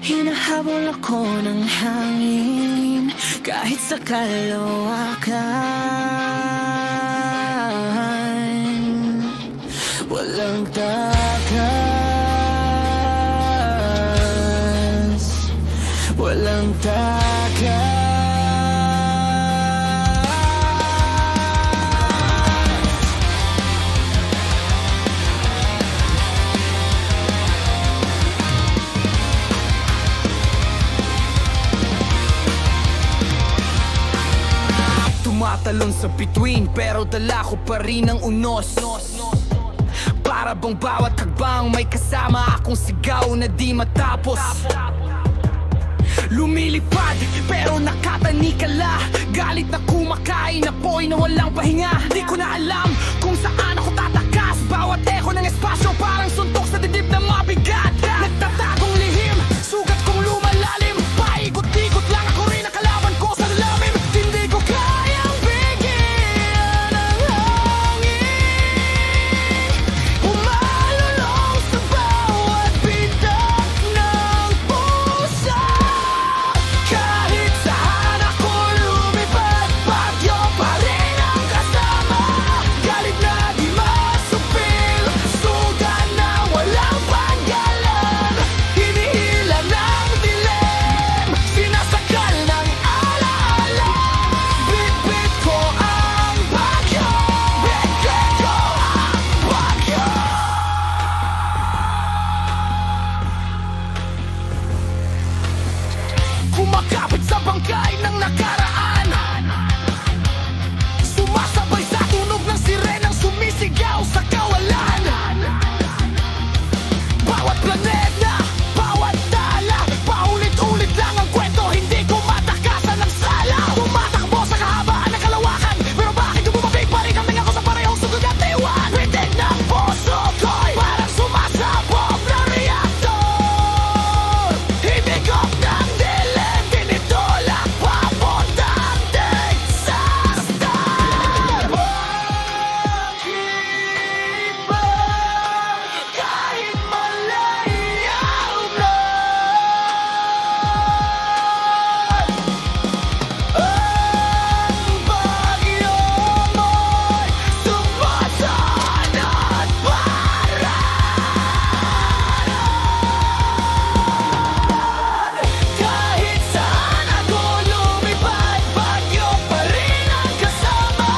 Hinahabol ako ng hangin kahit sa kalawakan. Walang takas, walang takas. Tumatalon sa bituin pero dala ko pa rin ang unos. Para bang bawat hakbang may kasama akong sigaw na di matapos. Lumilipad pero nakatanikala, galit na kumakain, apoy na walang pahinga. Di ko na alam kung saan ako tatakas. Bawat echo ng espasyo parang suntok sa dibdib na mabigat. Nagtatagong lihim, sugat kong lumalalim. Paikot-ikot lang ako rin ang kalaban ko sa lalim. Hindi ko kayang bigyan ng hangin, umalulong sa bawat bitak ng puso. Kahit saan ako lumipad, bagyo pa rin ang kasama. Galit na di masupil, sugat na walang panggalan. Hinihila ng dilim, sinasakal ng alaala. Bitbit ko ang bagyo, bitbit ko ang bagyo. Kumakapit sa bangkay ng nakaraan, sumasabay sa tunog ng sirenang sumisigaw sa kawalan. Bawat planeta, bawat tala, paulit-ulit lang ang kwento, hindi ko matakasan ng sala. Tumatakbo sa kahabaan ng kalawakan, pero bakit bumabig pa rin kami ako sa parehong sugod at iwan? Bitin ng puso ko'y parang sumasabog na reaktor. Hibigok ng dilim, tinitulak papuntang disaster. Pag-iba kahit malayaw na, ang bagyo mo'y sumasan at para. Kahit saan ako lumipad, bagyo pa rin ang kasama.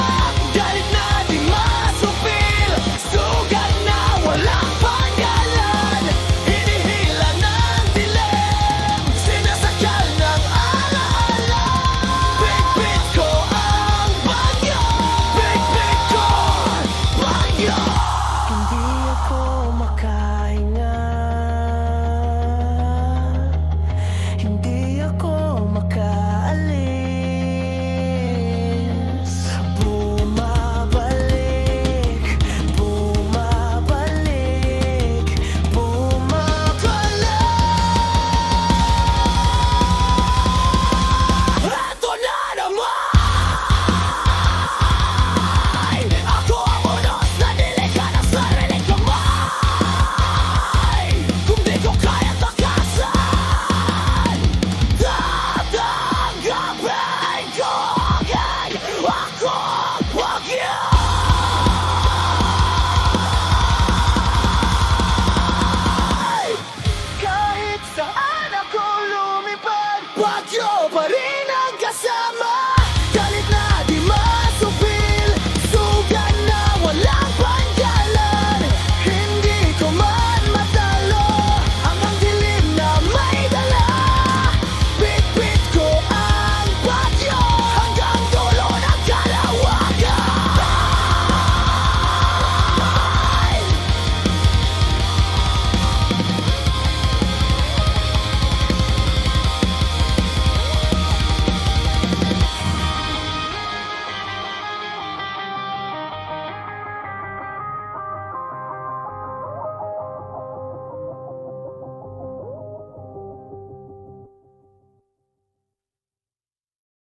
Galit na di masupil, sugat na walang panggalan. Hinihila ng dilim, sinasakal ng alaala. Bitbit ko ang bagyo, bitbit ko ang bagyo. Hindi ako makahinga, hindi ako makaalis. Bumabalik, bumabalik, bumabalik. Eto na naman! Ako ang unos na nilikha ng sariling kamay. Kung di ko kaya takasan, tatanggapin ko agad ako ang bagyo. Kahit saan